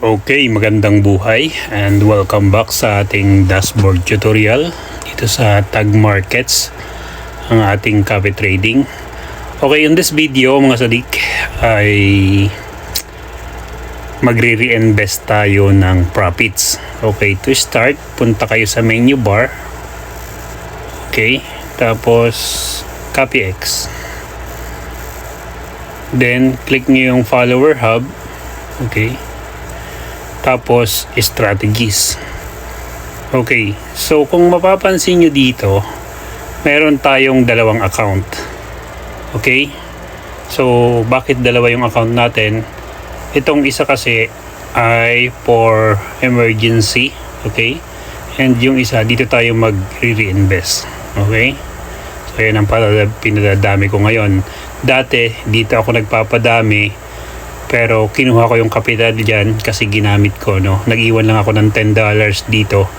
Okay, magandang buhay and welcome back sa ating dashboard tutorial dito sa Tag Markets, ang ating copy trading. Okay, in this video mga sadik ay magre-reinvest tayo ng profits. Okay, to start, punta kayo sa menu bar. Okay, tapos copy X. Then click nyo yung follower hub. Okay. Tapos strategies. Okay, so kung mapapansin nyo dito, meron tayong dalawang account. Okay, so bakit dalawa yung account natin? Itong isa kasi ay for emergency. Okay, and yung isa dito tayo mag-reinvest. Okay, so yan ang pinadadami ko ngayon. Dati dito ako nagpapadami, pero kinuha ko yung kapital dyan kasi ginamit ko, no? Nag-iwan lang ako ng $10 dito.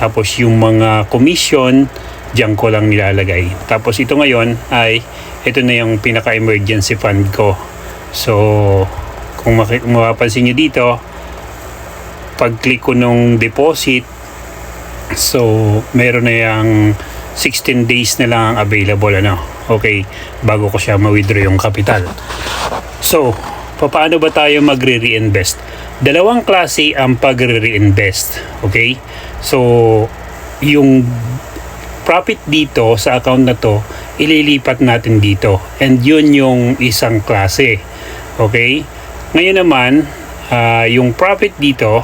Tapos yung mga commission, dyan ko lang nilalagay. Tapos ito ngayon ay, ito na yung pinaka-emergency fund ko. So, kung mapapansin nyo dito, pag-click ko nung deposit, so, meron na yung 16 days na lang available, ano? Okay, bago ko siya ma-withdraw yung kapital. So, paano ba tayo magre-reinvest? Dalawang klase ang pagre-reinvest. Okay? So, yung profit dito sa account na to, ililipat natin dito. And yun yung isang klase. Okay? Ngayon naman, yung profit dito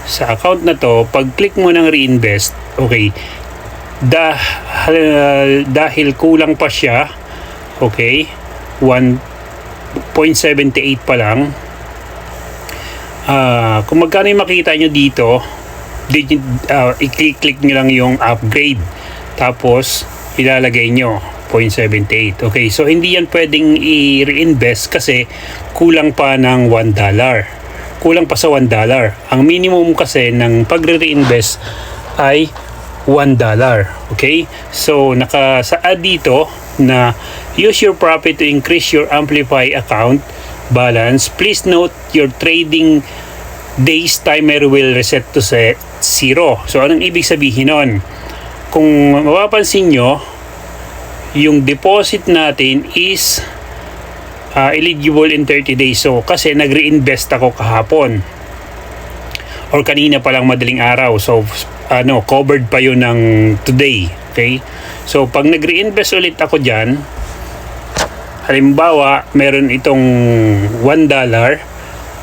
sa account na to, pag click mo ng reinvest, okay, dahil kulang pa siya, okay, 0.78 pa lang, kung magkano yung makita nyo dito, i-click nyo lang yung upgrade, tapos ilalagay nyo 0.78. Okay, so hindi yan pwedeng i-reinvest kasi kulang pa ng $1, kulang pa sa $1. Ang minimum kasi ng pagre-reinvest ay $1. Okay, so nakasaad dito na use your profit to increase your Amplify account balance. Please note your trading days timer will reset to 0. So anong ibig sabihin nun? Kung mapapansin nyo, yung deposit natin is eligible in 30 days. So kasi nag-reinvest ako kahapon or kanina pa lang madaling araw. So covered pa yun ng today. Okay? So, pag nag-reinvest ulit ako dyan, halimbawa, meron itong $1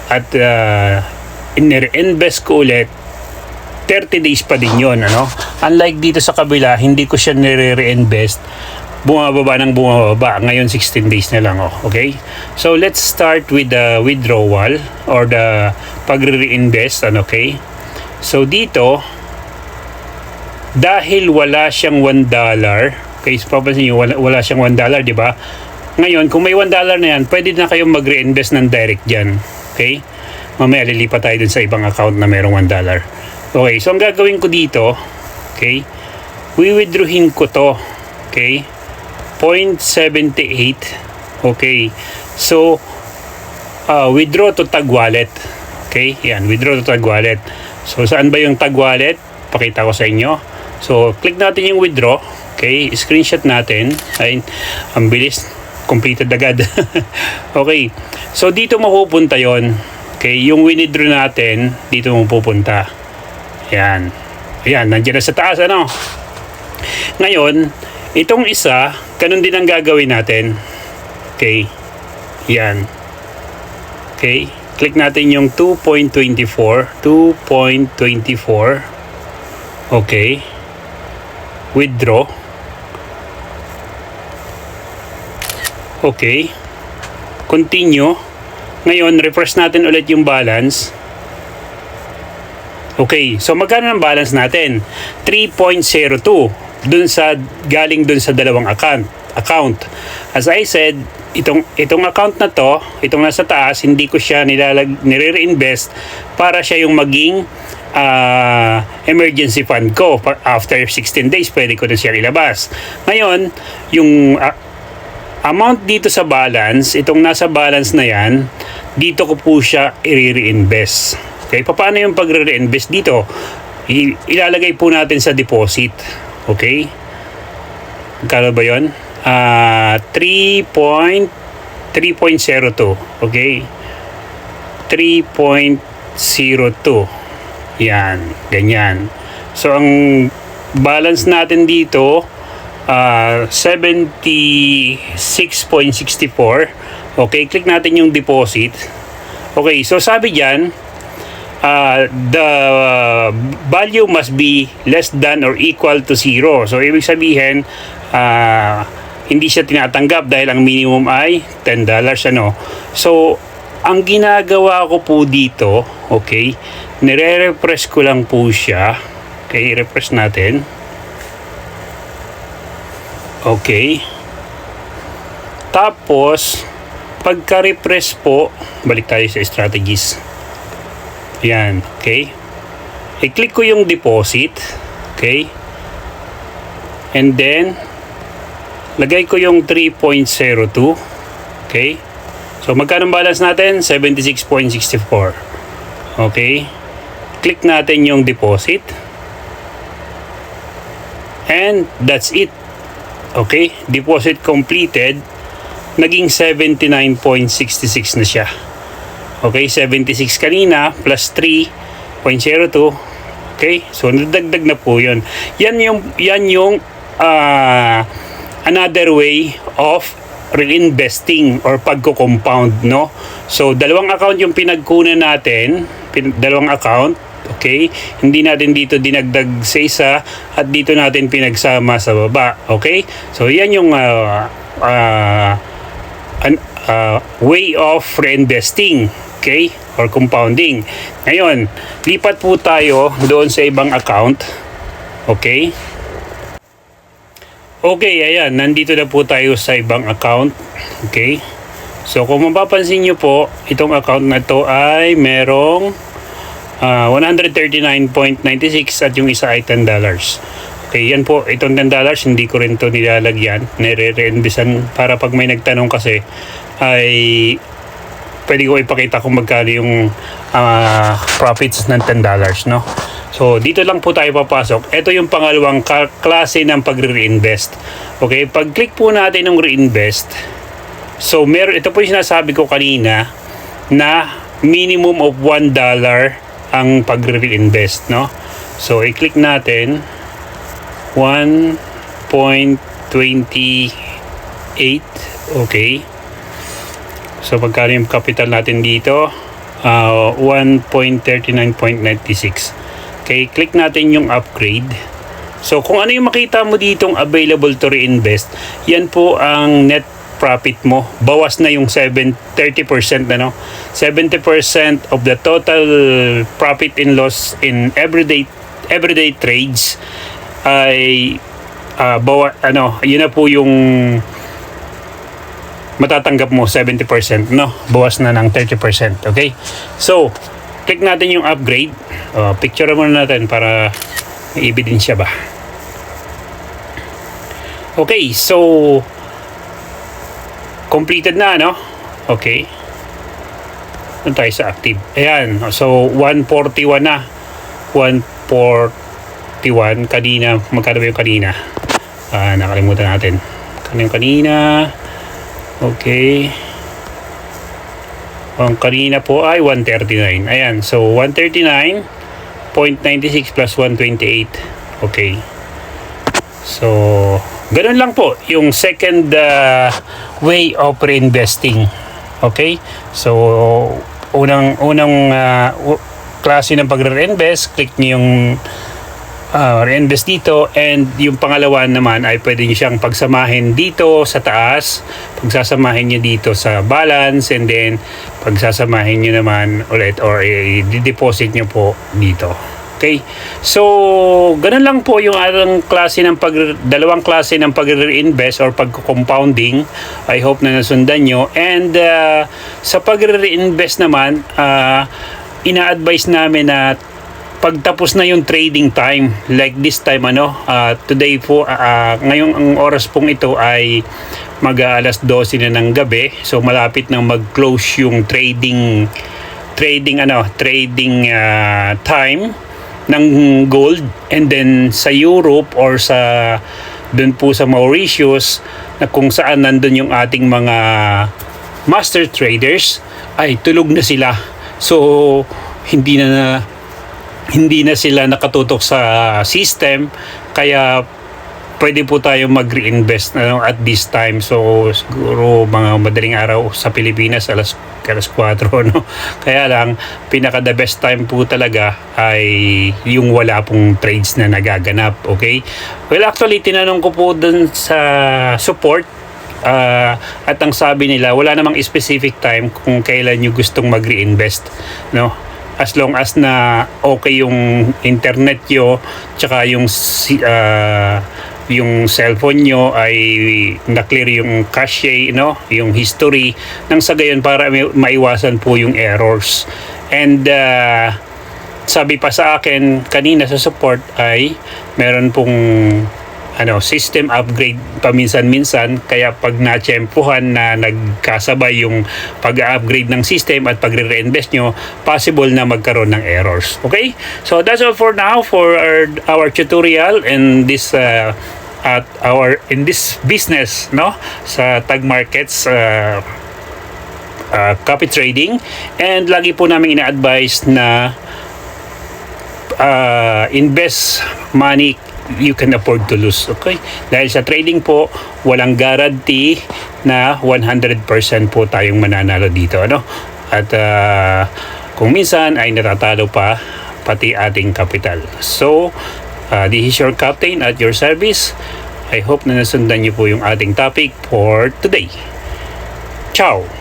at in-reinvest ko ulit, 30 days pa din yun. Ano? Unlike dito sa kabila, hindi ko siya nire-reinvest. Bumababa ng bumababa. Ngayon, 16 days na lang. Okay? So, let's start with the withdrawal or the pag-reinvest. Okay? So, dito, dahil wala siyang $1, okay, so papansin nyo, wala siyang $1, di ba? Ngayon, kung may $1 na yan, pwede na kayong mag-reinvest ng direct dyan. Okay? Mamaya lilipat tayo dun sa ibang account na merong $1. Okay, so ang gagawin ko dito, okay, withdrawin ko to, okay, 0.78, okay, so, withdraw to Tag Wallet, okay, yan, withdraw to Tag Wallet. So, saan ba yung Tag Wallet? Pakita ko sa inyo. So, click natin yung withdraw. Okay, screenshot natin. Ay, ang bilis. Completed agad. Okay. So, dito mapupunta yon. Okay, yung withdraw natin, dito mapupunta. Yan. Ayan, nandiyan na sa taas, ano? Ngayon, itong isa, ganun din ang gagawin natin. Okay. Yan. Okay. Click natin yung 2.24. 2.24. Okay. Withdraw. Okay. Continue. Ngayon, refresh natin ulit yung balance. Okay. So, magkano ang balance natin? 3.02. Galing dun sa dalawang account. As I said, itong account na to, itong nasa taas, hindi ko siya nire-reinvest para siya yung maging emergency fund ko. After 16 days, pwede ko na siya ilabas. Ngayon, yung amount dito sa balance, itong nasa balance na yan, dito ko po siya i-reinvest. Okay, paano yung pag-reinvest dito? Ilalagay po natin sa deposit. Okay? Kano ba yun? 3.02. Okay? 3.02. Yan. Ganyan. So, ang balance natin dito, 76.64. Okay? Click natin yung deposit. Okay. So, sabi dyan, the value must be less than or equal to 0. So, ibig sabihin, hindi siya tinatanggap dahil ang minimum ay $10. Ano? So, ang ginagawa ko po dito, okay, nire-refresh ko lang po siya. Okay, refresh natin. Okay. Tapos, pagka-refresh po, balik tayo sa strategies. Yan, okay. I-click ko yung deposit. Okay. And then, lagay ko yung 3.02. Okay. So, magkano balance natin? 76.64. Okay. Click natin yung deposit. And that's it. Okay. Deposit completed. Naging 79.66 na siya. Okay, 76 kanina plus 3.02. Okay? So nadagdag na po 'yon. Yan yung another way of reinvesting or pagko-compound, no? So dalawang account yung pinagkunan natin, dalawang account, okay? Hindi natin dito dinagdag sa isa at dito natin pinagsama sa baba, okay? So yan yung way of reinvesting, okay, or compounding. Ngayon, lipat po tayo doon sa ibang account. Okay? Okay, ayan, nandito na po tayo sa ibang account. Okay? So, kung mapapansin nyo po, itong account na to ay merong 139.96 at yung isa ay $10. Okay, yan po, itong $10, hindi ko rin to nilalagyan. Nire-reinvestan para pag may nagtanong kasi ay pwede ko ipakita kung magkano yung profits ng $10, no? So, dito lang po tayo papasok. Ito yung pangalawang klase ng pag-reinvest. Okay, pag-click po natin ng reinvest, so, ito po yung sinasabi ko kanina na minimum of $1 ang pag-reinvest, no? So, i-click natin 1.28. Okay. So, magkano yung capital natin dito? 1.39.96. Okay, click natin yung upgrade. So, kung ano yung makita mo ditong available to reinvest, yan po ang net profit mo. Bawas na yung 30% na, no? 70% of the total profit and loss in everyday trades ay yun na po yung matatanggap mo, 70%, no? Bawas na ng 30%, okay? So, click natin yung upgrade. Picture muna natin para may ebidensya ba. Okay, so completed na, no? Okay. Doon tayo sa active. Ayan, so 141 na. 141 kanina. Magkano ba yung kanina? Nakalimutan natin. Kano yung kanina? Okay. Ang kanina po ay 139. Ayan. So, 139.96 plus 128. Okay. So, ganun lang po yung second way of reinvesting. Okay? So, unang klase ng pag-reinvest, click niyo yung reinvest dito, and yung pangalawa naman ay pwede nyo siyang pagsamahin dito sa taas, pagsasamahin nyo dito sa balance, and then pagsasamahin nyo naman ulit or i-deposit nyo po dito. Okay? So, ganun lang po yung dalawang klase ng pag-reinvest or pag-compounding. I hope na nasundan nyo. And sa pag-reinvest naman, ina-advise namin na pagtapos na yung trading time, like this time today po, ngayong ang oras pong ito ay mag-aalas 12 na ng gabi, so malapit nang mag-close yung trading time ng gold. And then sa Europe or sa dun po sa Mauritius, na kung saan nandun yung ating mga master traders, ay tulog na sila. So hindi na sila nakatutok sa system, kaya pwede po tayo mag-reinvest at this time. So siguro mga madaling araw sa Pilipinas, alas 4, no? Kaya lang, pinaka the best time po talaga ay yung wala pong trades na nagaganap. Okay, well, actually tinanong ko po dun sa support, at ang sabi nila, wala namang specific time kung kailan nyo gustong mag-reinvest, no? As long as na okay yung internet nyo, tsaka yung cellphone nyo ay na-clear yung cache, no? Yung history, nang sa gayon para maiwasan po yung errors. And sabi pa sa akin kanina sa support ay meron pong system upgrade paminsan-minsan, kaya pag na-tsempuhan na nagkasabay yung pag-upgrade ng system at pagre-reinvest nyo, possible na magkaroon ng errors. Okay? So that's all for now for our tutorial in this in this business, no, sa tag markets, copy trading. And lagi po namin ina-advise na invest money you can afford to lose. Okay? Dahil sa trading po, walang guarantee na 100% po tayong mananalo dito, ano? At kung minsan ay natatalo pa pati ating capital. So this is your captain at your service. I hope na nasundan niyo po yung ating topic for today. Ciao!